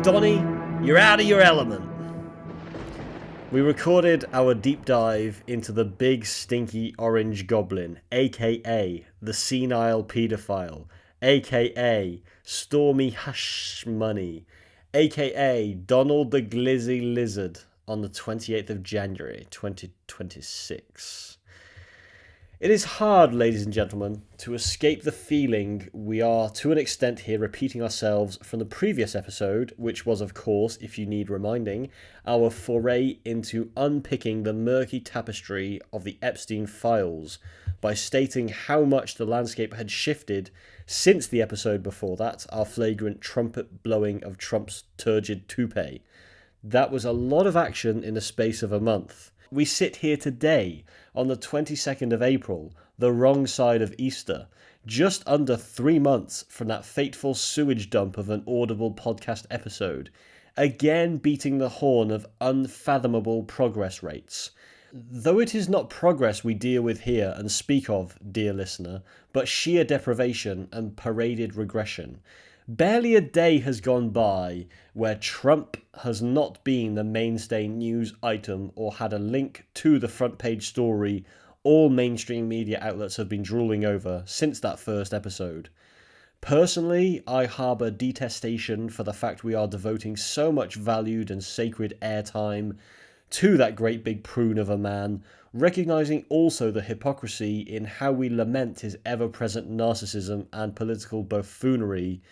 Donnie, you're out of your element. We recorded our deep dive into the big stinky orange goblin, aka the senile paedophile, aka Stormy Hush Money, aka Donald the Glizzy Lizard on the 28th of January 2026. It is hard, ladies and gentlemen, to escape the feeling we are, to an extent here, repeating ourselves from the previous episode, which was, of course, if you need reminding, our foray into unpicking the murky tapestry of the Epstein files by stating how much the landscape had shifted since the episode before that, our flagrant trumpet blowing of Trump's turgid toupee. That was a lot of action in the space of a month. We sit here today on the 22nd of April, the wrong side of Easter, just under 3 months from that fateful sewage dump of an Audible podcast episode, again beating the horn of unfathomable progress rates. Though it is not progress we deal with here and speak of, dear listener, but sheer deprivation and paraded regression. Barely a day has gone by where Trump has not been the mainstay news item or had a link to the front page story all mainstream media outlets have been drooling over since that first episode. Personally, I harbour detestation for the fact we are devoting so much valued and sacred airtime to that great big prune of a man, recognising also the hypocrisy in how we lament his ever-present narcissism and political buffoonery,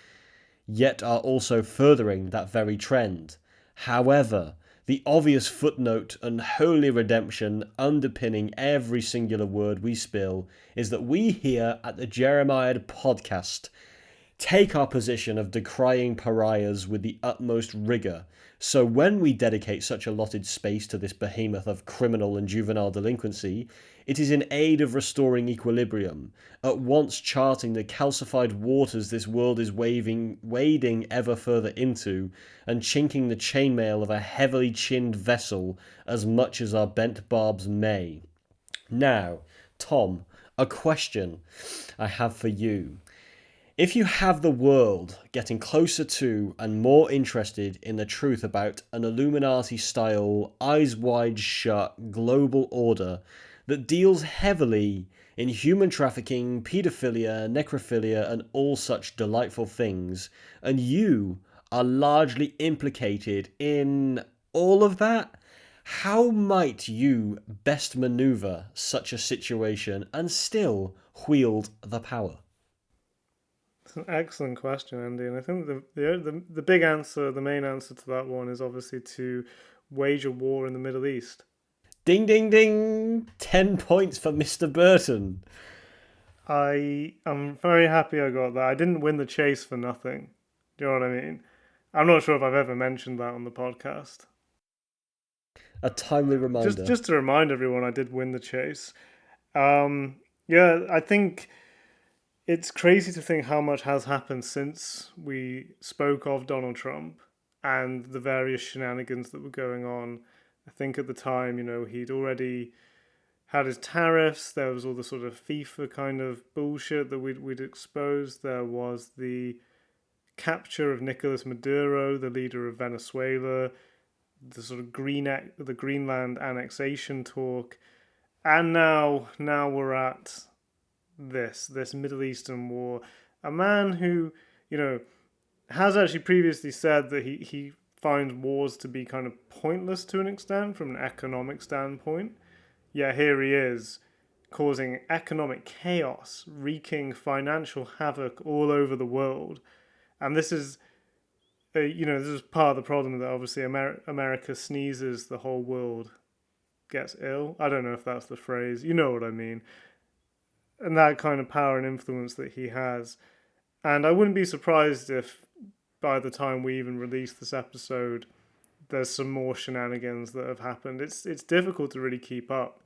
yet are also furthering that very trend. However, the obvious footnote and holy redemption underpinning every singular word we spill is that we here at the Jeremiad Podcast take our position of decrying pariahs with the utmost rigour. So when we dedicate such allotted space to this behemoth of criminal and juvenile delinquency, it is in aid of restoring equilibrium, at once charting the calcified waters this world is wading ever further into, and chinking the chainmail of a heavily chinned vessel as much as our bent barbs may. Now, Tom, a question I have for you. If you have the world getting closer to and more interested in the truth about an Illuminati-style, eyes wide shut global order that deals heavily in human trafficking, paedophilia, necrophilia, and all such delightful things, and you are largely implicated in all of that, how might you best maneuver such a situation and still wield the power? It's an excellent question, Andy, and I think the big answer, the main answer to that one is obviously to wage a war in the Middle East. Ding, ding, ding! 10 points for Mr. Burton. I am very happy I got that. I didn't win the chase for nothing. Do you know what I mean? I'm not sure if I've ever mentioned that on the podcast. A timely reminder. Just to remind everyone, I did win the chase. Yeah, I think it's crazy to think how much has happened since we spoke of Donald Trump and the various shenanigans that were going on. I think at the time, he'd already had his tariffs. There was all the sort of FIFA kind of bullshit that we'd exposed. There was the capture of Nicolas Maduro, the leader of Venezuela, the sort of the Greenland annexation talk, and now we're at this Middle Eastern war. A man who, has actually previously said that he finds wars to be kind of pointless to an extent from an economic standpoint. Yet here he is, causing economic chaos, wreaking financial havoc all over the world. And this is, this is part of the problem, that obviously America sneezes, the whole world gets ill. I don't know if that's the phrase. You know what I mean. And that kind of power and influence that he has. And I wouldn't be surprised if by the time we even release this episode, there's some more shenanigans that have happened. It's difficult to really keep up.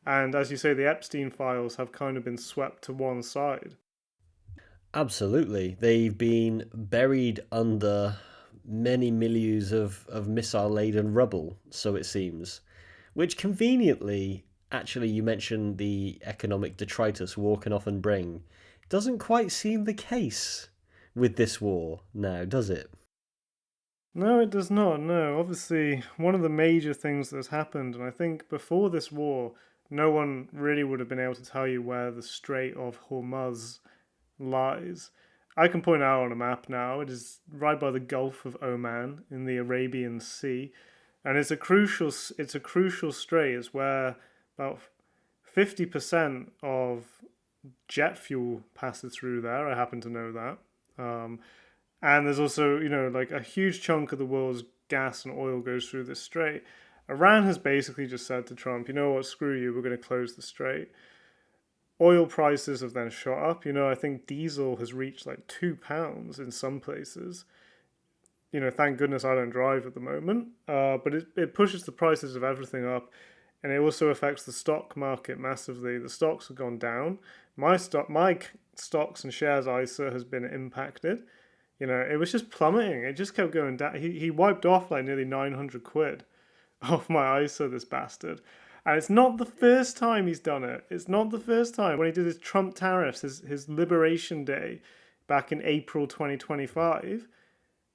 And as you say, the Epstein files have kind of been swept to one side. Absolutely. They've been buried under many milieus of missile-laden rubble, so it seems. Which conveniently, actually you mentioned the economic detritus war can often bring, doesn't quite seem the case with this war now, does it? No, it does not. No, obviously, one of the major things that's happened, and I think before this war, no one really would have been able to tell you where the Strait of Hormuz lies. I can point out on a map now. It is right by the Gulf of Oman in the Arabian Sea, and it's a crucial strait. It's where about 50% of jet fuel passes through there. I happen to know that. And there's also, like a huge chunk of the world's gas and oil goes through this strait. Iran has basically just said to Trump, you know what, screw you, we're going to close the strait. Oil prices have then shot up. I think diesel has reached like £2 in some places. Thank goodness I don't drive at the moment. But it pushes the prices of everything up, and it also affects the stock market massively. The stocks have gone down. My stocks and shares ISA has been impacted. It was just plummeting. It just kept going down. He wiped off like nearly 900 quid off my ISA, this bastard. And it's not the first time he's done it. It's not the first time. When he did his Trump tariffs, his Liberation Day back in April 2025,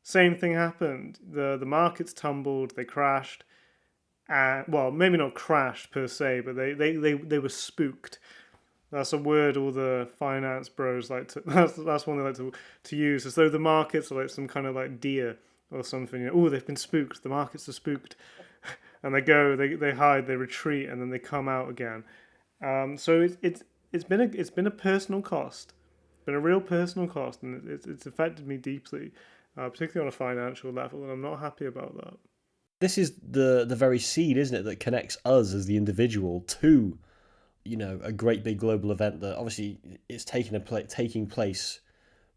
same thing happened. The markets tumbled, they crashed. Well, maybe not crashed per se, but they were spooked. That's a word all the finance bros like to. That's one they like to use, as though the markets are like some kind of like deer or something. Oh, they've been spooked. The markets are spooked, and they hide, they retreat, and then they come out again. So it's been a personal cost, been a real personal cost, and it's affected me deeply, particularly on a financial level, and I'm not happy about that. This is the very seed, isn't it, that connects us as the individual to a great big global event that obviously is taking place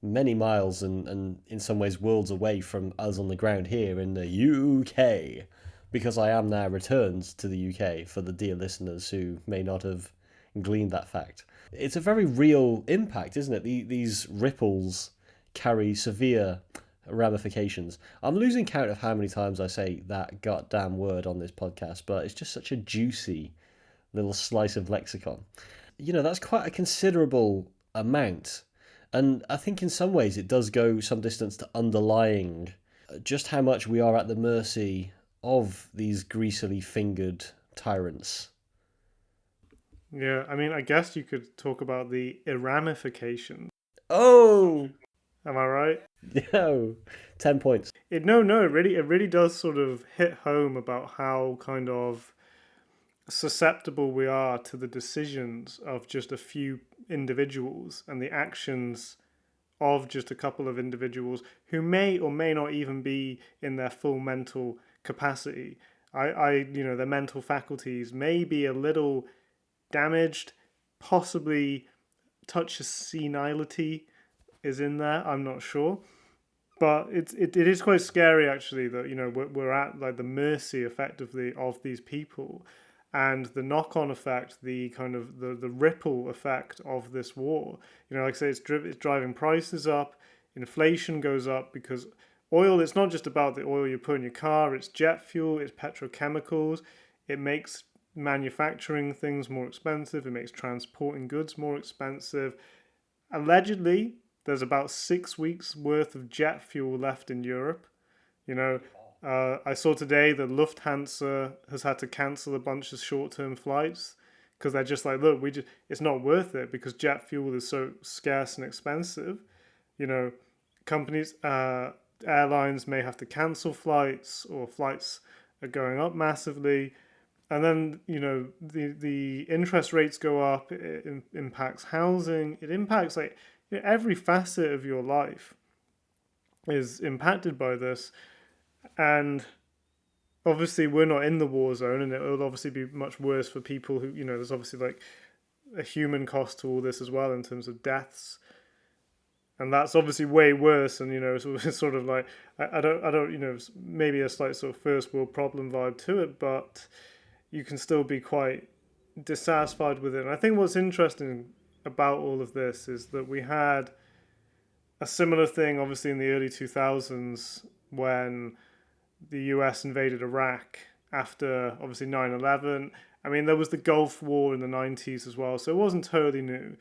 many miles and in some ways worlds away from us on the ground here in the UK, because I am now returned to the UK for the dear listeners who may not have gleaned that fact. It's a very real impact, isn't it? These ripples carry severe ramifications. I'm losing count of how many times I say that goddamn word on this podcast, but it's just such a juicy little slice of lexicon. That's quite a considerable amount. And I think in some ways it does go some distance to underlying just how much we are at the mercy of these greasily fingered tyrants. Yeah, I mean, I guess you could talk about the ramifications. Oh! Am I right? No. 10 points. No, it really does sort of hit home about how kind of susceptible we are to the decisions of just a few individuals and the actions of just a couple of individuals who may or may not even be in their full mental capacity. Their mental faculties may be a little damaged, possibly touch of senility is in there. I'm not sure, but it is quite scary actually that we're at like the mercy effectively of these people, and the knock-on effect, the kind of the ripple effect of this war. Like I say, it's driving prices up, inflation goes up because oil. It's not just about the oil you put in your car. It's jet fuel. It's petrochemicals. It makes manufacturing things more expensive. It makes transporting goods more expensive. Allegedly, there's about 6 weeks worth of jet fuel left in Europe. I saw today that Lufthansa has had to cancel a bunch of short-term flights because they're just like, look, it's not worth it because jet fuel is so scarce and expensive. Companies, airlines may have to cancel flights, or flights are going up massively. And then, the interest rates go up. It impacts housing. It impacts like every facet of your life is impacted by this. And obviously we're not in the war zone, and it will obviously be much worse for people who, there's obviously like a human cost to all this as well in terms of deaths. And that's obviously way worse. And, so it's sort of like, I don't, maybe a slight sort of first world problem vibe to it, but you can still be quite dissatisfied with it. And I think what's interesting about all of this is that we had a similar thing, obviously, in the early 2000s when the US invaded Iraq after, obviously, 9/11. I mean, there was the Gulf War in the 90s as well, so it wasn't totally new.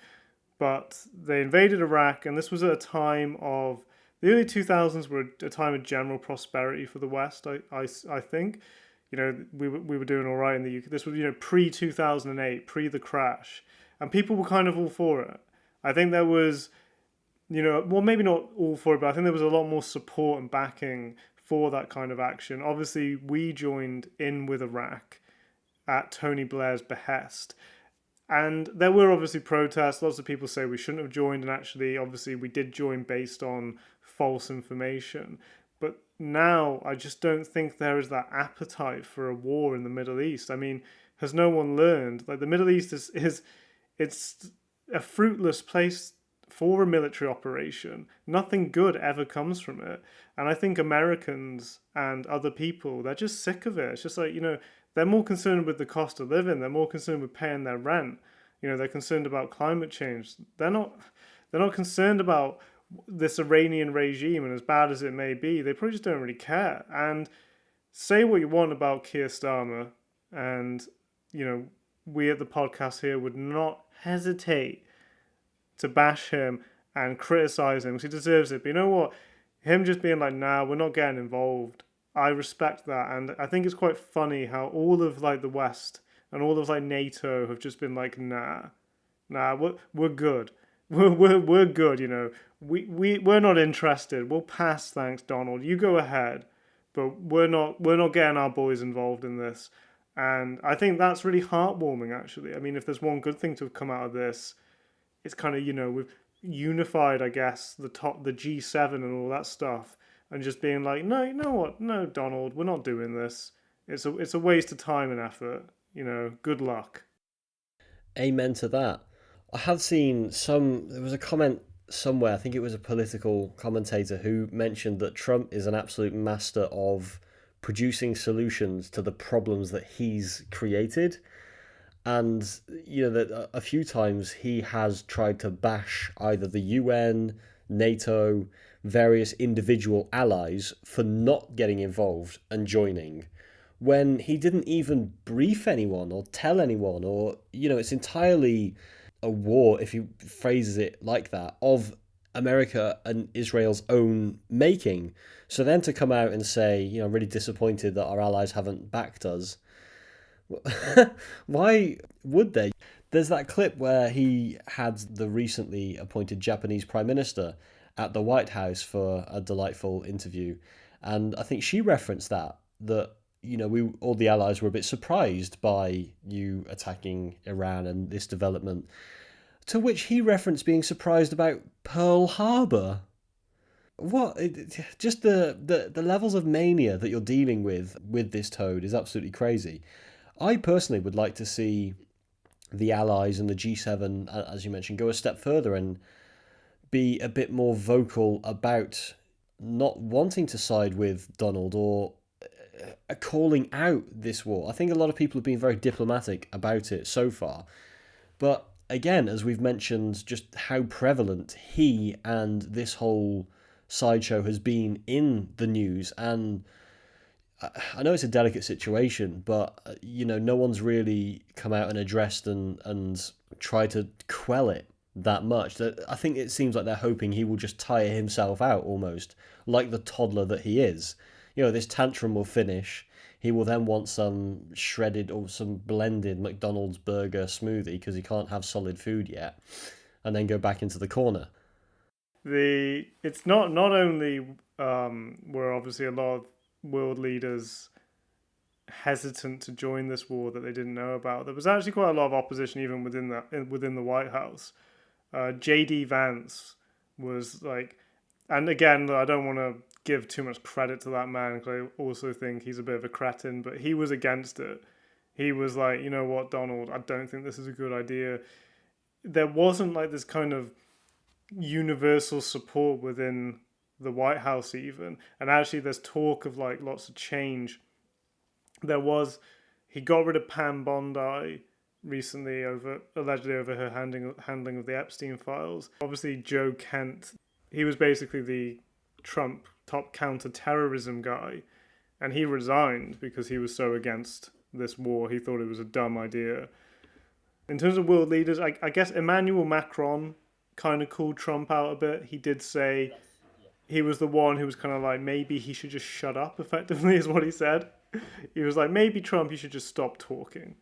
But they invaded Iraq, and this was at a time of the early 2000s were a time of general prosperity for the West. I think, we were doing all right in the UK. This was pre 2008, pre the crash, and people were kind of all for it. I think there was, well, maybe not all for it, but I think there was a lot more support and backing for that kind of action. Obviously, we joined in with Iraq at Tony Blair's behest. And there were obviously protests. Lots of people say we shouldn't have joined. And actually, obviously, we did join based on false information. But now I just don't think there is that appetite for a war in the Middle East. I mean, has no one learned? Like, the Middle East is it's a fruitless place for a military operation. Nothing good ever comes from it. And I think Americans and other people, they're just sick of it. It's just like, they're more concerned with the cost of living. They're more concerned with paying their rent. They're concerned about climate change. They're not concerned about this Iranian regime, and as bad as it may be, they probably just don't really care. And say what you want about Keir Starmer, and we at the podcast here would not hesitate to bash him and criticize him because he deserves it. But you know what? Him just being like, nah, we're not getting involved. I respect that. And I think it's quite funny how all of like the West and all of like NATO have just been like, nah, we're good. We're good, we're not interested. We'll pass, thanks, Donald. You go ahead. But we're not getting our boys involved in this. And I think that's really heartwarming, actually. I mean, if there's one good thing to have come out of this, it's kind of, we've unified, I guess, the G7 and all that stuff, and just being like, no, you know what? No, Donald, we're not doing this. It's a waste of time and effort. Good luck. Amen to that. I have seen there was a comment somewhere, I think it was a political commentator who mentioned that Trump is an absolute master of producing solutions to the problems that he's created. And, that a few times he has tried to bash either the UN, NATO, various individual allies for not getting involved and joining when he didn't even brief anyone or tell anyone, or, it's entirely a war, if he phrases it like that, of America and Israel's own making. So then to come out and say, really disappointed that our allies haven't backed us. Why would they? There's that clip where he had the recently appointed Japanese Prime Minister at the White House for a delightful interview. And I think she referenced that we all the allies were a bit surprised by you attacking Iran and this development. To which he referenced being surprised about Pearl Harbor. What? Just the levels of mania that you're dealing with this toad is absolutely crazy. I personally would like to see the Allies and the G7, as you mentioned, go a step further and be a bit more vocal about not wanting to side with Donald or calling out this war. I think a lot of people have been very diplomatic about it so far. But again, as we've mentioned, just how prevalent he and this whole sideshow has been in the news. And I know it's a delicate situation, but no one's really come out and addressed and tried to quell it that much. That I think it seems like they're hoping he will just tire himself out, almost like the toddler that he is. This tantrum will finish. He will then want some shredded or some blended McDonald's burger smoothie because he can't have solid food yet, and then go back into the corner. It's not only were obviously a lot of world leaders hesitant to join this war that they didn't know about. There was actually quite a lot of opposition even within the White House. J.D. Vance was like, and again, I don't want to give too much credit to that man because I also think he's a bit of a cretin, but he was against it. He was like, you know what, Donald, I don't think this is a good idea. There wasn't like this kind of universal support within the White House even, and actually there's talk of like lots of change. He got rid of Pam Bondi recently allegedly over her handling of the Epstein files. Obviously Joe Kent, he was basically the Trump top counter-terrorism guy, and he resigned because he was so against this war. He thought it was a dumb idea. In terms of world leaders, I guess Emmanuel Macron kind of called Trump out a bit. He did say, he was the one who was kind of like, maybe he should just shut up, effectively, is what he said. He was like, maybe Trump, you should just stop talking.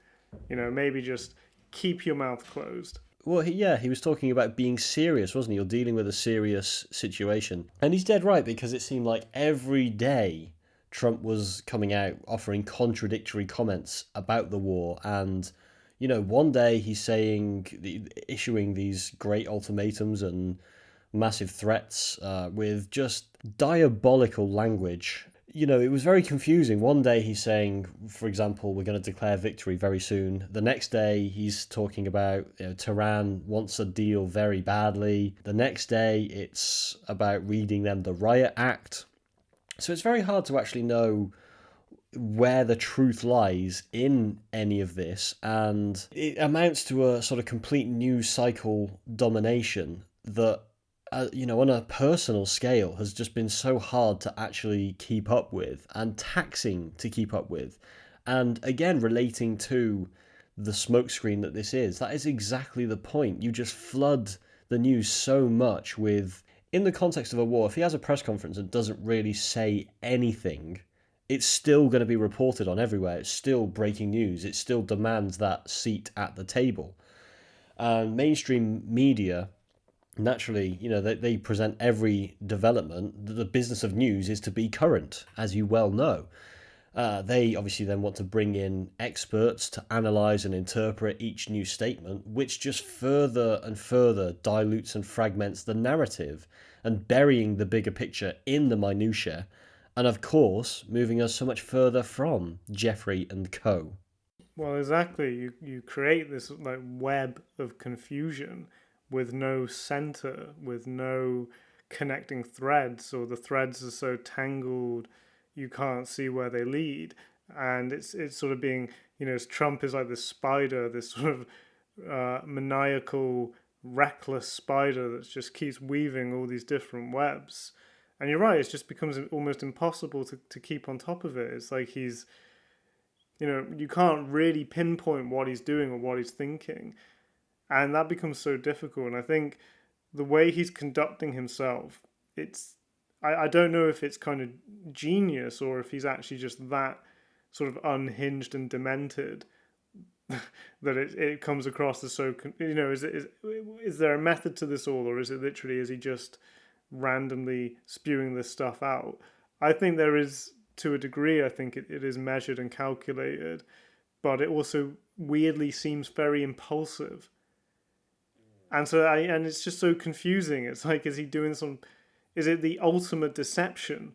Maybe just keep your mouth closed. Well, he was talking about being serious, wasn't he? You're dealing with a serious situation. And he's dead right, because it seemed like every day Trump was coming out offering contradictory comments about the war. And, one day he's issuing these great ultimatums and massive threats with just diabolical language. It was very confusing. One day he's saying, for example, we're going to declare victory very soon. The next day he's talking about Tehran wants a deal very badly. The next day it's about reading them the Riot Act. So it's very hard to actually know where the truth lies in any of this. And it amounts to a sort of complete news cycle domination that on a personal scale has just been so hard to actually keep up with and taxing to keep up with. And again, relating to the smokescreen that is exactly the point. You just flood the news so much with, in the context of a war, if he has a press conference and doesn't really say anything, it's still going to be reported on everywhere. It's still breaking news. It still demands that seat at the table. And mainstream media, naturally, they present every development. The business of news is to be current, as you well know. They obviously then want to bring in experts to analyse and interpret each new statement, which just further and further dilutes and fragments the narrative and burying the bigger picture in the minutiae, and of course moving us so much further from Jeffrey and co. Well, exactly. You create this like web of confusion with no center, with no connecting threads, or the threads are so tangled you can't see where they lead. And it's sort of being, Trump is like this spider, this sort of maniacal, reckless spider that just keeps weaving all these different webs. And you're right, it just becomes almost impossible to keep on top of it. It's like he's, you can't really pinpoint what he's doing or what he's thinking. And that becomes so difficult. And I think the way he's conducting himself, I don't know if it's kind of genius or if he's actually just that sort of unhinged and demented that it comes across as so, is there a method to this all, or is he just randomly spewing this stuff out? I think there is, to a degree. I think it is measured and calculated, but it also weirdly seems very impulsive. And and it's just so confusing. It's like, is he doing is it the ultimate deception?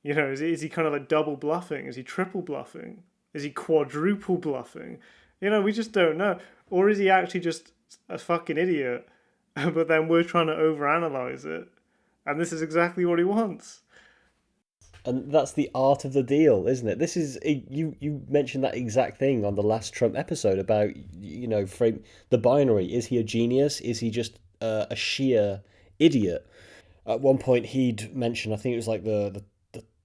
Is he kind of like double bluffing? Is he triple bluffing? Is he quadruple bluffing? We just don't know. Or is he actually just a fucking idiot? But then we're trying to overanalyze it. And this is exactly what he wants. And that's the art of the deal, isn't it? This is you mentioned that exact thing on the last Trump episode about frame the binary. Is he a genius? Is he just a sheer idiot? At one point, he'd mentioned, I think it was like the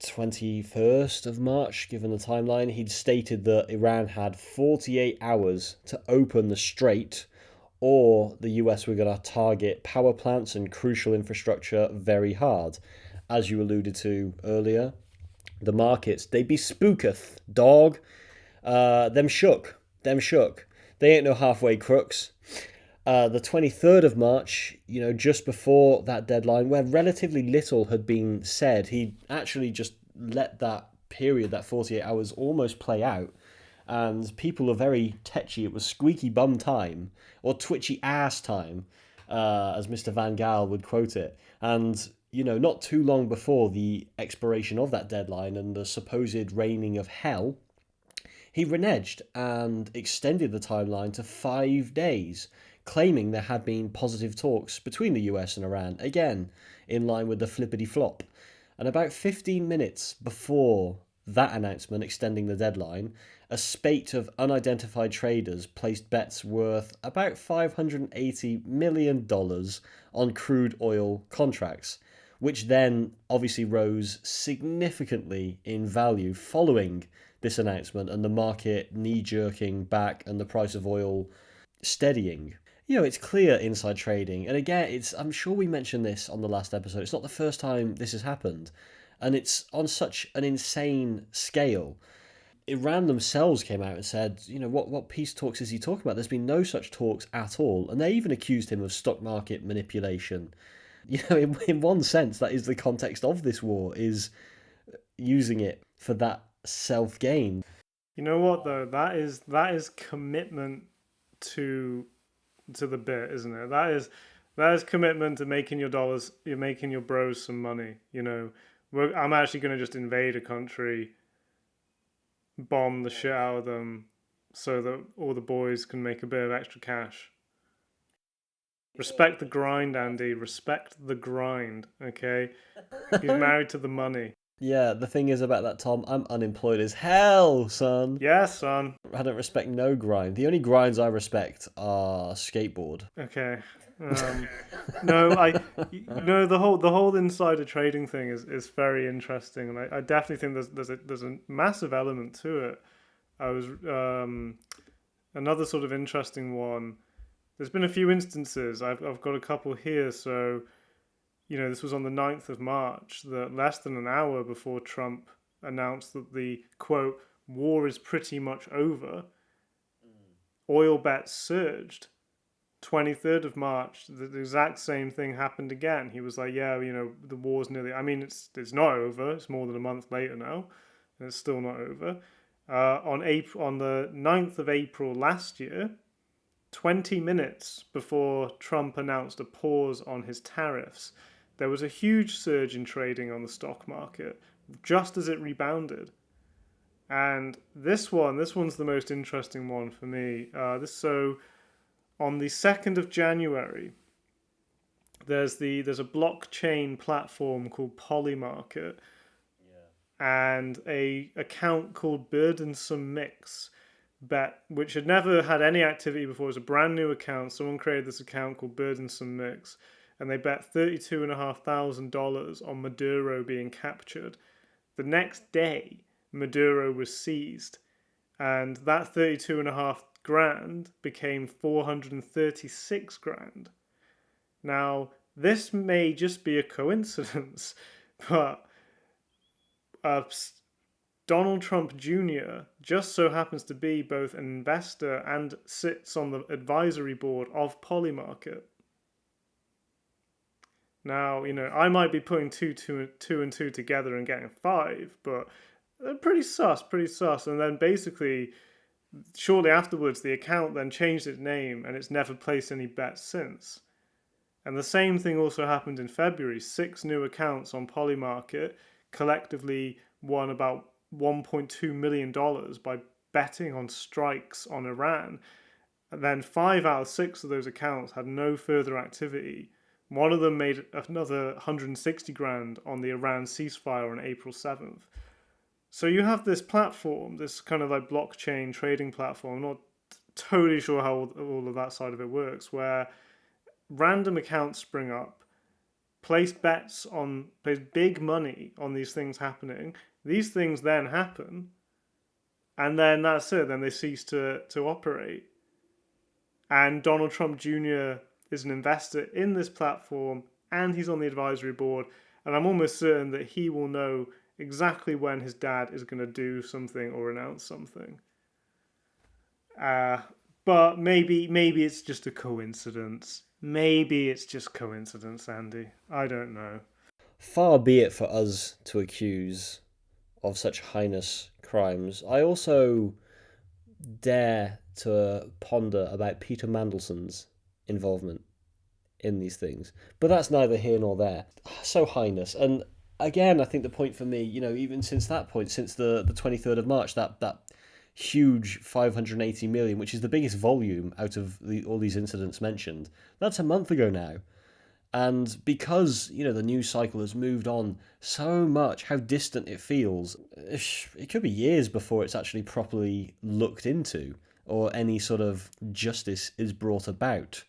21st of March, given the timeline, he'd stated that Iran had 48 hours to open the strait, or the US were going to target power plants and crucial infrastructure very hard. As you alluded to earlier, the markets, they be spooketh, dog. Them shook. They ain't no halfway crooks. The 23rd of March, just before that deadline, where relatively little had been said, he actually just let that period, that 48 hours, almost play out. And people are very tetchy. It was squeaky bum time, or twitchy ass time, as Mr. Van Gaal would quote it. And not too long before the expiration of that deadline and the supposed raining of hell, he reneged and extended the timeline to 5 days, claiming there had been positive talks between the US and Iran, again, in line with the flippity flop. And about 15 minutes before that announcement extending the deadline, a spate of unidentified traders placed bets worth about $580 million on crude oil contracts, which then obviously rose significantly in value following this announcement and the market knee-jerking back and the price of oil steadying. It's clear inside trading. And again, I'm sure we mentioned this on the last episode. It's not the first time this has happened. And it's on such an insane scale. Iran themselves came out and said, what peace talks is he talking about? There's been no such talks at all. And they even accused him of stock market manipulation. In one sense, that is the context of this war, is using it for that self-gain. You know what though? That is commitment to the bit, isn't it? That is commitment to making your dollars. You're making your bros some money. I'm actually going to just invade a country, bomb the shit out of them, so that all the boys can make a bit of extra cash. Respect the grind, Andy. Respect the grind. Okay, he's married to the money. Yeah, the thing is about that, Tom, I'm unemployed as hell, son. Yeah, son. I don't respect no grind. The only grinds I respect are skateboard. Okay. No, the whole insider trading thing is very interesting, and I definitely think there's a massive element to it. I was another sort of interesting one. There's been a few instances. I've got a couple here. So, this was on the 9th of March, that less than an hour before Trump announced that the quote war is pretty much over, oil bets surged. 23rd of March, the exact same thing happened again. He was like, yeah, the war's nearly... I mean, it's not over. It's more than a month later now, and it's still not over. On the 9th of April last year, 20 minutes before Trump announced a pause on his tariffs, there was a huge surge in trading on the stock market, just as it rebounded. And this one's the most interesting one for me. On the 2nd of January, there's a blockchain platform called Polymarket, and a account called Burdensome Mix bet, which had never had any activity before. It was a brand new account. Someone created this account called Burdensome Mix, and they bet $32,500 on Maduro being captured. The next day, Maduro was seized, and that 32.5 grand became 436 grand. Now, this may just be a coincidence, but Donald Trump Jr. just so happens to be both an investor and sits on the advisory board of Polymarket. Now, I might be putting two and two together and getting 5, but they're pretty sus. And then basically, shortly afterwards, the account then changed its name, and it's never placed any bets since. And the same thing also happened in February. 6 new accounts on Polymarket collectively won about $1.2 million by betting on strikes on Iran. And then 5 out of 6 of those accounts had no further activity. One of them made another 160 grand on the Iran ceasefire on April 7th. So you have this platform, this kind of like blockchain trading platform. I'm not totally sure how all of that side of it works, where random accounts spring up, place big money on these things happening. These things then happen, and then that's it. Then they cease to operate. And Donald Trump Jr. is an investor in this platform, and he's on the advisory board. And I'm almost certain that he will know exactly when his dad is going to do something or announce something. But maybe it's just a coincidence. Maybe it's just coincidence, Andy. I don't know. Far be it for us to accuse of such heinous crimes. I also dare to ponder about Peter Mandelson's involvement in these things. But that's neither here nor there. So heinous. And again, I think the point for me, even since that point, since the 23rd of March, that huge 580 million, which is the biggest volume out of all these incidents mentioned, that's a month ago now. And because, the news cycle has moved on so much, how distant it feels, it could be years before it's actually properly looked into or any sort of justice is brought about.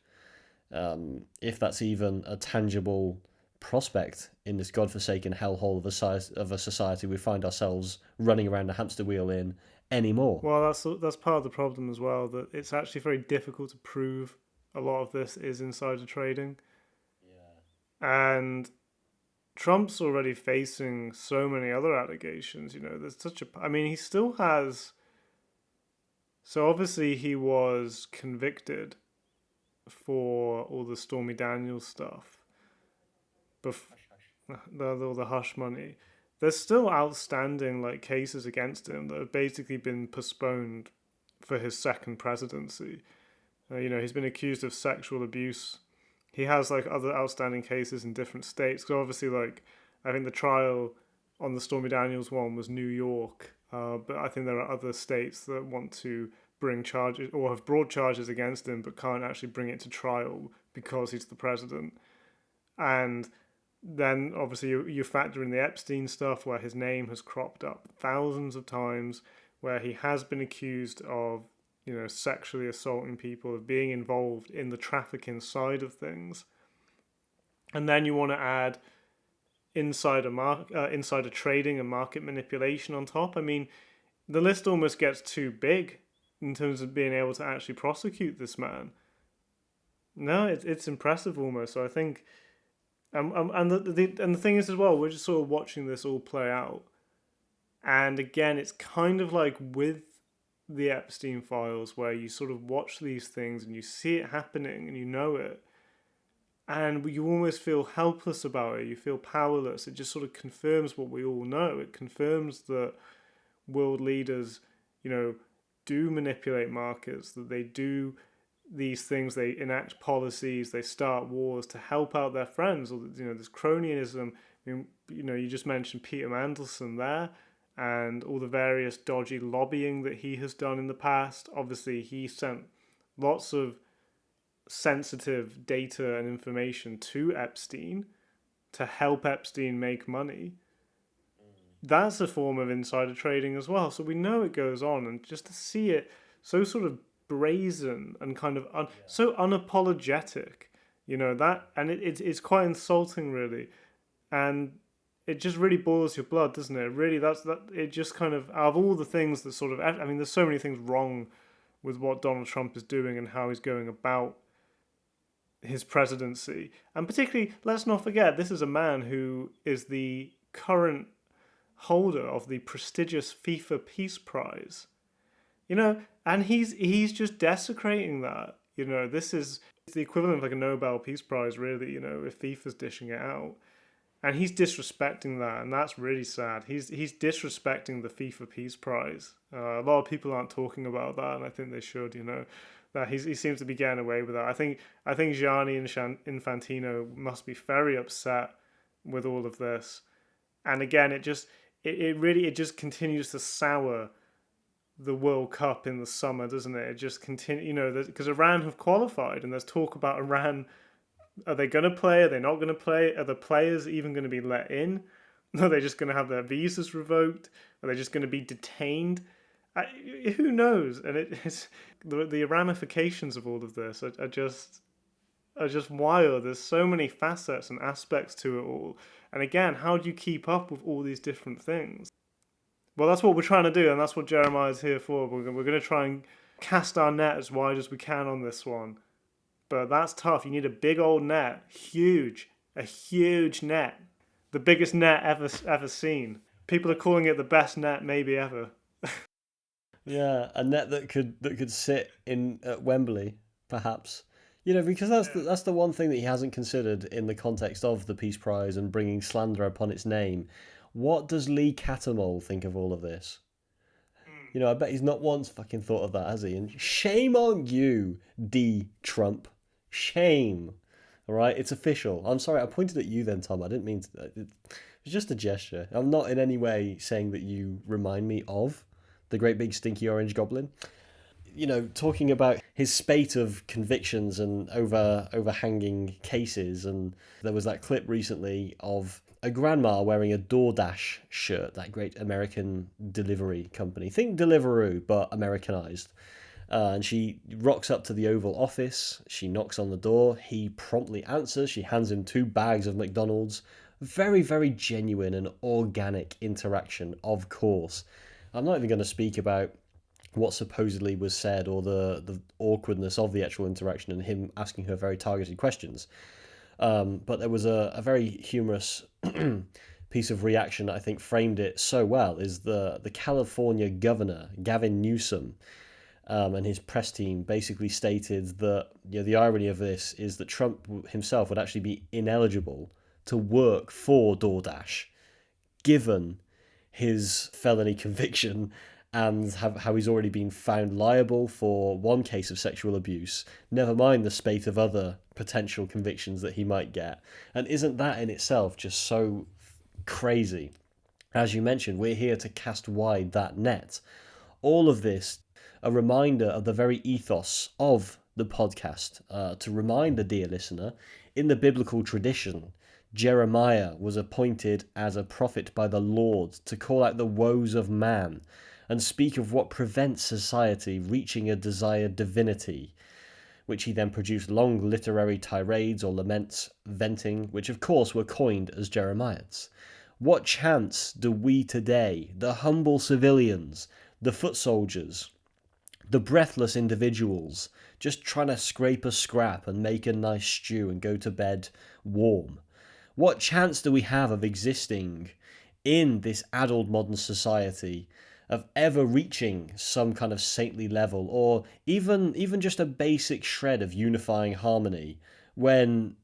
If that's even a tangible prospect in this godforsaken hellhole of a society we find ourselves running around a hamster wheel in anymore. Well, that's part of the problem as well, that it's actually very difficult to prove a lot of this is insider trading. Yeah. And Trump's already facing so many other allegations. I mean, he still has. So obviously he was convicted for all the Stormy Daniels stuff, all the hush money. There's still outstanding cases against him that have basically been postponed for his second presidency. He's been accused of sexual abuse. He has other outstanding cases in different states. So obviously, I think the trial on the Stormy Daniels one was New York, but I think there are other states that want to bring charges or have brought charges against him, but can't actually bring it to trial because he's the president. And then obviously you factor in the Epstein stuff, where his name has cropped up thousands of times, where he has been accused of sexually assaulting people, of being involved in the trafficking side of things. And then you want to add insider trading and market manipulation on top. I mean, the list almost gets too big in terms of being able to actually prosecute this man. No, it's impressive almost. So I think, and the thing is as well, we're just sort of watching this all play out. And again, it's kind of like with the Epstein files, where you sort of watch these things and you see it happening and you know it, and you almost feel helpless about it. You feel powerless. It just sort of confirms what we all know. It confirms that world leaders, do manipulate markets, that they do these things, they enact policies, they start wars to help out their friends, or this cronyism. I mean, you just mentioned Peter Mandelson there, and all the various dodgy lobbying that he has done in the past. Obviously, he sent lots of sensitive data and information to Epstein to help Epstein make money. That's a form of insider trading as well. So we know it goes on, and just to see it so sort of brazen and kind of so unapologetic, and it's quite insulting, really, and it just really boils your blood, doesn't it? Really, it just kind of, out of all the things that sort of, I mean, there's so many things wrong with what Donald Trump is doing and how he's going about his presidency. And particularly, let's not forget, this is a man who is the current holder of the prestigious FIFA Peace Prize. And he's just desecrating that. This is the equivalent of a Nobel Peace Prize, really, if FIFA's dishing it out. And he's disrespecting that, and that's really sad. He's disrespecting the FIFA Peace Prize. A lot of people aren't talking about that, and I think they should. That he seems to be getting away with that. I think Gianni Infantino must be very upset with all of this. And again, it really continues to sour the World Cup in the summer, doesn't it? It just continues, because Iran have qualified, and there's talk about Iran. Are they going to play? Are they not going to play? Are the players even going to be let in? Are they just going to have their visas revoked? Are they just going to be detained? Who knows? And it's the ramifications of all of this are just wild. There's so many facets and aspects to it all. And again, how do you keep up with all these different things? Well, that's what we're trying to do, and that's what Jeremiad's here for. We're going to try and cast our net as wide as we can on this one. But that's tough. You need a big old net. A huge net. The biggest net ever seen. People are calling it the best net maybe ever. Yeah, a net that could sit in at Wembley, perhaps. Because that's the one thing that he hasn't considered in the context of the Peace Prize and bringing slander upon its name. What does Lee Cattermole think of all of this? I bet he's not once fucking thought of that, has he? And shame on you, D. Trump. Shame. All right, it's official. I'm sorry, I pointed at you then, Tom. I didn't mean to. It was just a gesture. I'm not in any way saying that you remind me of the great big stinky orange goblin. Talking about his spate of convictions and overhanging cases, and there was that clip recently of a grandma wearing a DoorDash shirt, that great American delivery company. Think Deliveroo, but Americanized. And she rocks up to the Oval Office. She knocks on the door. He promptly answers. She hands him 2 bags of McDonald's. Very, very genuine and organic interaction, of course. I'm not even going to speak about what supposedly was said, or the awkwardness of the actual interaction, and him asking her very targeted questions. But there was a very humorous piece of reaction that I think framed it so well, is the California governor, Gavin Newsom, and his press team basically stated that, the irony of this is that Trump himself would actually be ineligible to work for DoorDash, given his felony conviction, and how he's already been found liable for one case of sexual abuse, never mind the spate of other potential convictions that he might get. And isn't that in itself just so crazy? As you mentioned, we're here to cast wide that net. All of this, a reminder of the very ethos of the podcast, to remind the dear listener, in the biblical tradition, Jeremiah was appointed as a prophet by the Lord to call out the woes of man and speak of what prevents society reaching a desired divinity, which he then produced long literary tirades or laments venting, which of course were coined as Jeremiads. What chance do we today, the humble civilians, the foot soldiers, the breathless individuals, just trying to scrape a scrap and make a nice stew and go to bed warm, what chance do we have of existing in this addled modern society, of ever reaching some kind of saintly level, or even just a basic shred of unifying harmony, when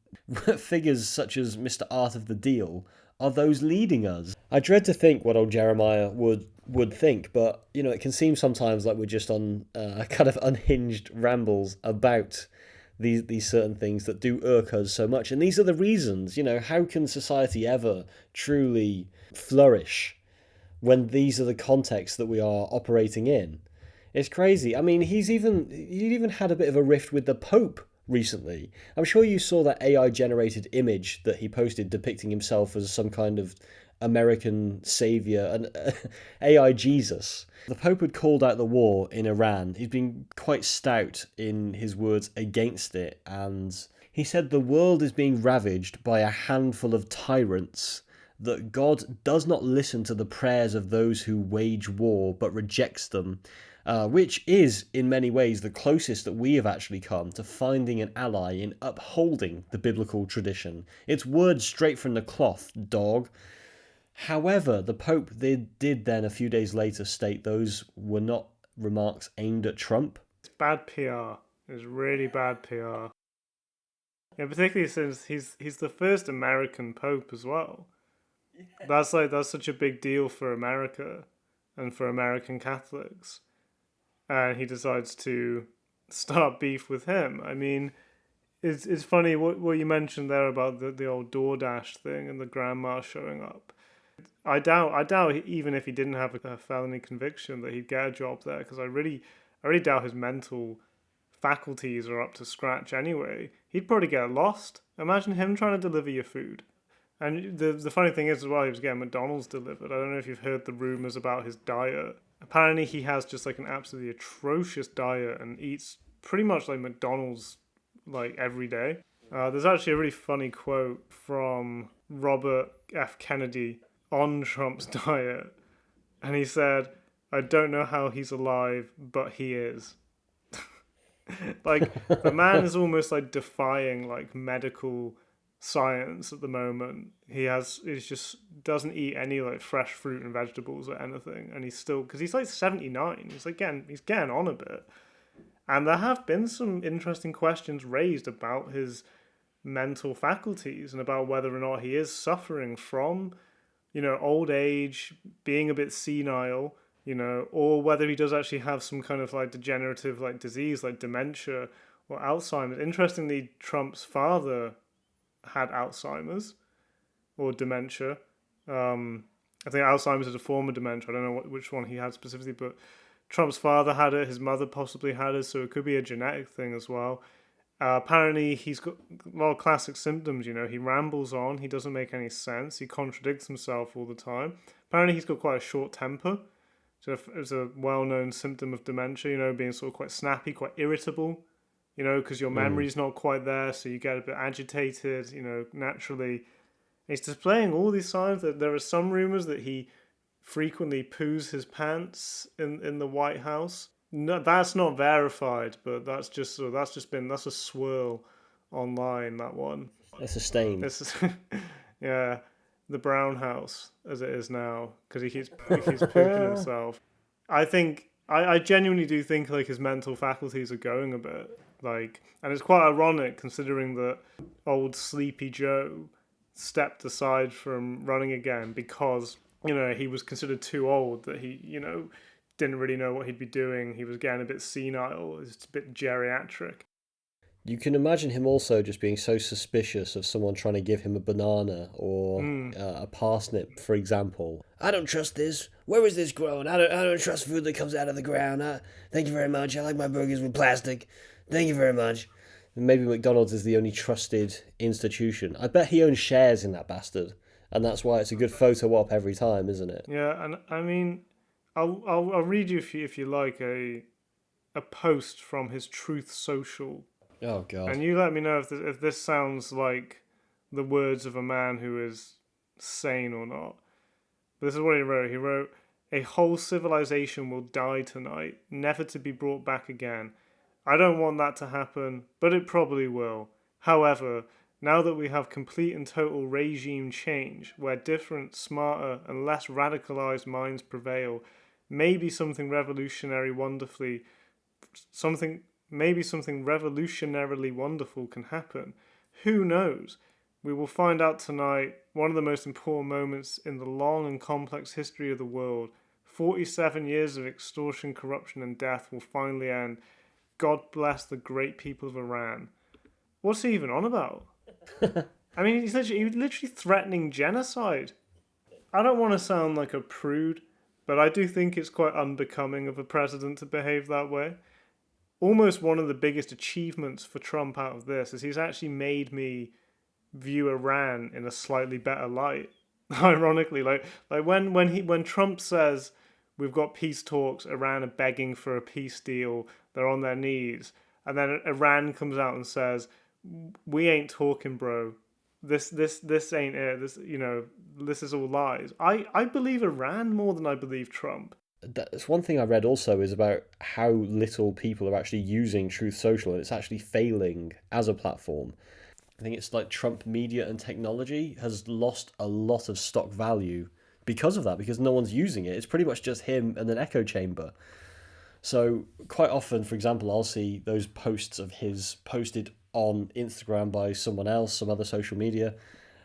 figures such as Mr. Art of the Deal are those leading us? I dread to think what old Jeremiah would think, but it can seem sometimes like we're just on kind of unhinged rambles about these certain things that do irk us so much. And these are the reasons, how can society ever truly flourish when these are the contexts that we are operating in? It's crazy. I mean, he'd even had a bit of a rift with the Pope recently. I'm sure you saw that AI generated image that he posted depicting himself as some kind of American savior, an AI Jesus. The Pope had called out the war in Iran. He's been quite stout in his words against it, and he said the world is being ravaged by a handful of tyrants, that God does not listen to the prayers of those who wage war, but rejects them, which is, in many ways, the closest that we have actually come to finding an ally in upholding the biblical tradition. It's words straight from the cloth, dog. However, the Pope did then, a few days later, state those were not remarks aimed at Trump. It's bad PR. It's really bad PR. Yeah, particularly since he's the first American Pope as well. Yeah. That's such a big deal for America and for American Catholics. And he decides to start beef with him. I mean, it's funny what you mentioned there about the old DoorDash thing and the grandma showing up. I doubt even if he didn't have a felony conviction that he'd get a job there, because I really doubt his mental faculties are up to scratch anyway. He'd probably get lost. Imagine him trying to deliver your food. And the funny thing is as well, he was getting McDonald's delivered. I don't know if you've heard the rumours about his diet. Apparently he has just like an absolutely atrocious diet and eats pretty much like McDonald's like every day. There's actually a really funny quote from Robert F. Kennedy on Trump's diet, and he said, "I don't know how he's alive, but he is." Like, the man is almost like defying like medical science at the moment. He just doesn't eat any like fresh fruit and vegetables or anything, and he's still, because he's like 79, he's getting on a bit. And there have been some interesting questions raised about his mental faculties and about whether or not he is suffering from old age, being a bit senile, or whether he does actually have some kind of like degenerative like disease like dementia or Alzheimer's. Interestingly, Trump's father had Alzheimer's or dementia. I think Alzheimer's is a form of dementia. I don't know which one he had specifically, but Trump's father had it, his mother possibly had it, so it could be a genetic thing as well. Apparently, he's got a lot of classic symptoms, he rambles on, he doesn't make any sense, he contradicts himself all the time. Apparently, he's got quite a short temper, so it's a well-known symptom of dementia, being sort of quite snappy, quite irritable, because your memory's not quite there, so you get a bit agitated, naturally. He's displaying all these signs. That there are some rumors that he frequently poos his pants in the White House. No, that's not verified, but that's a swirl online. That one. That's a stain. This is yeah, the Brown House as it is now because he keeps pooping himself. I genuinely do think like his mental faculties are going a bit like, and it's quite ironic considering that old Sleepy Joe stepped aside from running again because he was considered too old, that he didn't really know what he'd be doing. He was getting a bit senile. It's a bit geriatric. You can imagine him also just being so suspicious of someone trying to give him a banana or a parsnip, for example. I don't trust this. Where is this grown? I don't trust food that comes out of the ground. Thank you very much. I like my burgers with plastic. Thank you very much. Maybe McDonald's is the only trusted institution. I bet he owns shares in that bastard, and that's why it's a good photo op every time, isn't it? Yeah, and I mean, I'll read you if you like a post from his Truth Social. Oh God! And you let me know if this sounds like the words of a man who is sane or not. But this is what he wrote. He wrote, "A whole civilization will die tonight, never to be brought back again. I don't want that to happen, but it probably will. However, now that we have complete and total regime change, where different, smarter, and less radicalized minds prevail, maybe something revolutionarily wonderful can happen. Who knows? We will find out tonight. One of the most important moments in the long and complex history of the world. 47 years of extortion, corruption, and death will finally end. God bless the great people of Iran." What's he even on about? I mean, he's literally threatening genocide. I don't want to sound like a prude, but I do think it's quite unbecoming of a president to behave that way. Almost one of the biggest achievements for Trump out of this is he's actually made me view Iran in a slightly better light. Ironically, like when Trump says we've got peace talks, Iran are begging for a peace deal, they're on their knees, and then Iran comes out and says, "We ain't talking, bro. This ain't it. This is all lies." I believe Iran more than I believe Trump. That's one thing I read also is about how little people are actually using Truth Social, and it's actually failing as a platform. I think it's like Trump media and technology has lost a lot of stock value because of that, because no one's using it. It's pretty much just him and an echo chamber. So quite often, for example, I'll see those posts of his posted on Instagram by someone else, some other social media.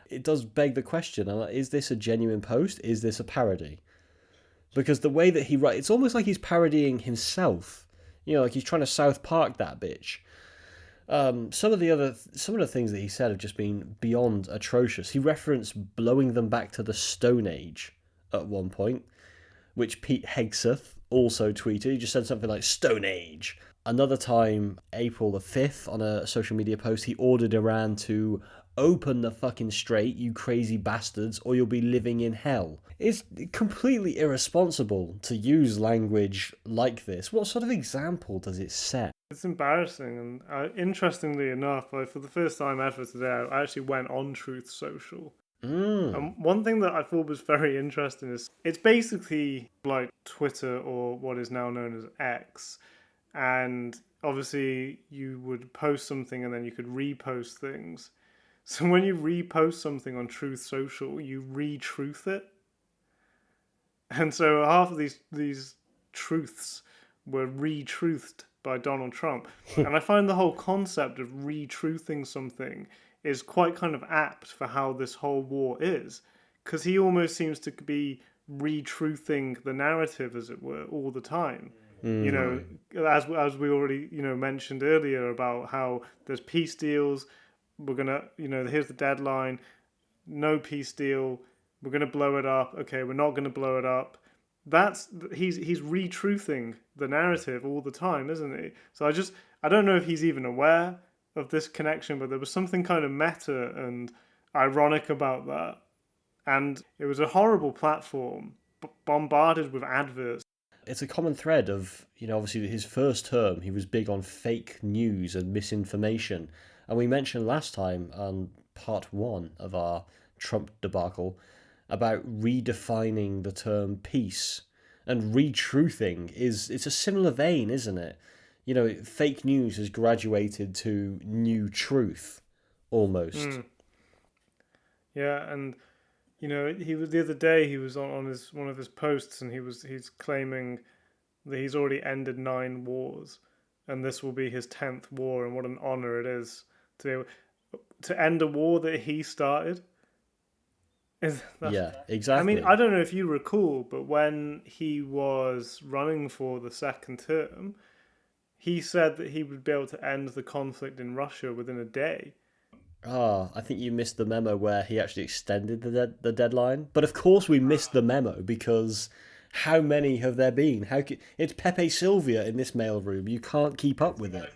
It does beg the question, is this a genuine post? Is this a parody? Because the way that he writes, it's almost like he's parodying himself. Like he's trying to South Park that bitch. Some of the things that he said have just been beyond atrocious. He referenced blowing them back to the Stone Age at one point, which Pete Hegseth also tweeted. He just said something like Stone Age. Another time, April the 5th, on a social media post, he ordered Iran to open the fucking strait, you crazy bastards, or you'll be living in hell. It's completely irresponsible to use language like this. What sort of example does it set? It's embarrassing, and interestingly enough, for the first time ever today, I actually went on Truth Social. And one thing that I thought was very interesting is it's basically like Twitter, or what is now known as X. And obviously you would post something and then you could repost things. So when you repost something on Truth Social, you re-truth it. And so half of these truths were re-truthed by Donald Trump. And I find the whole concept of re-truthing something is quite kind of apt for how this whole war is. Because he almost seems to be re-truthing the narrative, as it were, all the time. As we already mentioned earlier about how there's peace deals, we're gonna here's the deadline, no peace deal, we're gonna blow it up, okay, we're not gonna blow it up. He's re-truthing the narrative all the time, isn't he? So I don't know if he's even aware of this connection, but there was something kind of meta and ironic about that, and it was a horrible platform bombarded with adverts. It's a common thread of, obviously his first term, he was big on fake news and misinformation. And we mentioned last time on part 1 of our Trump debacle about redefining the term peace And retruthing it's a similar vein, isn't it? You know, fake news has graduated to new truth, almost. Yeah, and he was the other day. He was on his one of his posts, and he's claiming that he's already ended 9 wars, and this will be his 10th war. And what an honor it is to be able to end a war that he started. Yeah, exactly. I mean, I don't know if you recall, but when he was running for the second term, he said that he would be able to end the conflict in Russia within a day. I think you missed the memo where he actually extended the deadline. But of course we missed the memo because how many have there been? It's Pepe Sylvia in this mailroom. You can't keep up with it.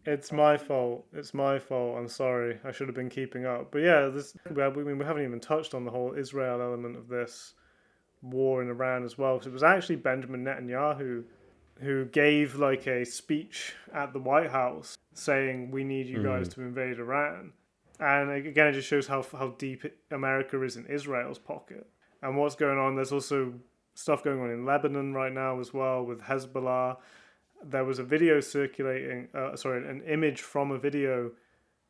It's my fault. It's my fault. I'm sorry. I should have been keeping up. But yeah, we haven't even touched on the whole Israel element of this war in Iran as well. So it was actually Benjamin Netanyahu who gave like a speech at the White House saying, "We need you guys to invade Iran." And again, it just shows how deep America is in Israel's pocket and what's going on. There's also stuff going on in Lebanon right now as well with Hezbollah. There was a video circulating, an image from a video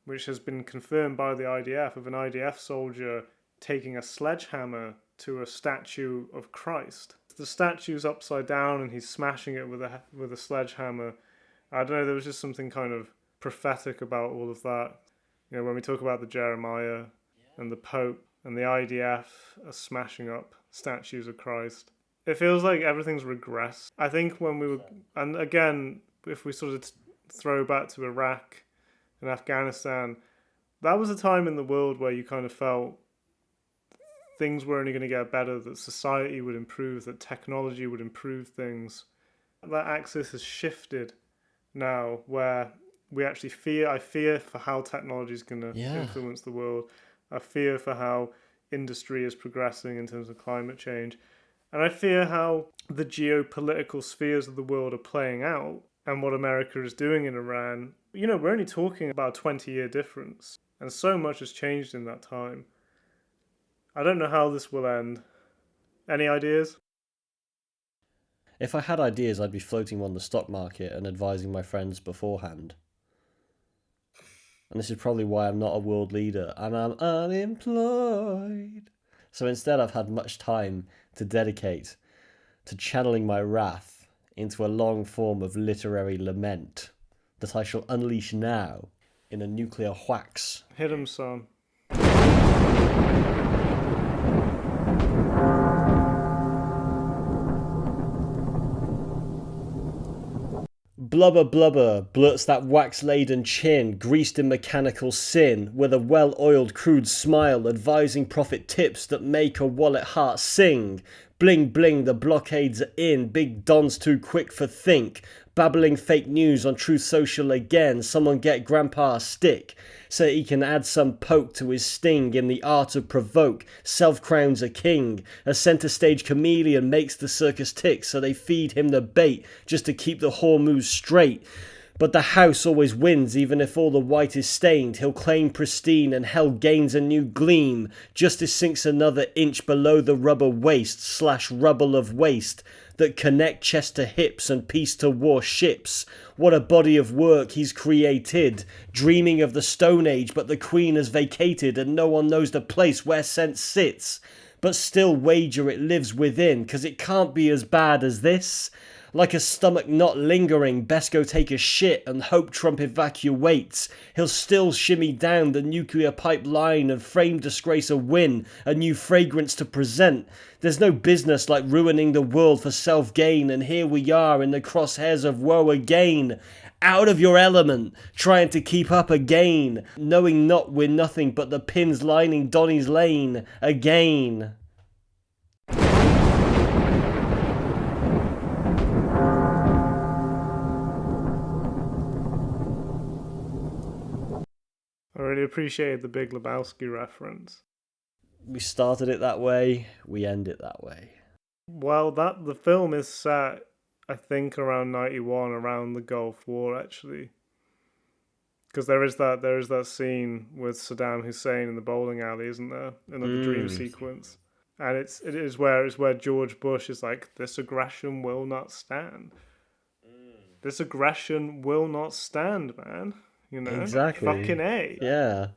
which has been confirmed by the IDF of an IDF soldier taking a sledgehammer to a statue of Christ. The statue's upside down and he's smashing it with a sledgehammer. I don't know, there was just something kind of prophetic about all of that. You know, when we talk about the Jeremiah and the Pope and the IDF are smashing up statues of Christ. It feels like everything's regressed. I think when we were, and again, if we sort of throw back to Iraq and Afghanistan, that was a time in the world where you kind of felt things were only going to get better, that society would improve, that technology would improve things. That axis has shifted now, where we actually I fear for how technology is going to influence the world. I fear for how industry is progressing in terms of climate change. And I fear how the geopolitical spheres of the world are playing out and what America is doing in Iran. You know, we're only talking about a 20-year difference, and so much has changed in that time. I don't know how this will end. Any ideas? If I had ideas, I'd be floating on the stock market and advising my friends beforehand. And this is probably why I'm not a world leader and I'm unemployed. So instead, I've had much time to dedicate to channeling my wrath into a long form of literary lament that I shall unleash now in a nuclear whacks. Hit 'em, son. Blubber blubber blurts that wax-laden chin, greased in mechanical sin, with a well-oiled crude smile advising profit tips that make a wallet heart sing. Bling bling, the blockades are in, big Don's too quick for think. Babbling fake news on Truth Social again, someone get Grandpa a stick, so he can add some poke to his sting in the art of provoke. Self-crowns a king, a centre stage chameleon makes the circus tick, so they feed him the bait just to keep the Hormuz straight. But the house always wins, even if all the white is stained. He'll claim pristine and hell gains a new gleam. Justice sinks another inch below the rubber waist / rubble of waste that connect chest to hips and peace to war ships. What a body of work he's created, dreaming of the Stone Age, but the Queen has vacated and no one knows the place where sense sits. But still wager it lives within, 'cause it can't be as bad as this. Like a stomach not lingering, best go take a shit and hope Trump evacuates. He'll still shimmy down the nuclear pipeline and frame disgrace a win, a new fragrance to present. There's no business like ruining the world for self-gain, and here we are in the crosshairs of woe again. Out of your element, trying to keep up again, knowing not we're nothing but the pins lining Donny's lane again. I really appreciated the Big Lebowski reference. We started it that way, we end it that way. Well, the film is set, I think, around 91, around the Gulf War, actually. Because there is that scene with Saddam Hussein in the bowling alley, isn't there? In the dream sequence. And it is where George Bush is like, this aggression will not stand. This aggression will not stand, man. You know, Exactly. fucking A. Yeah.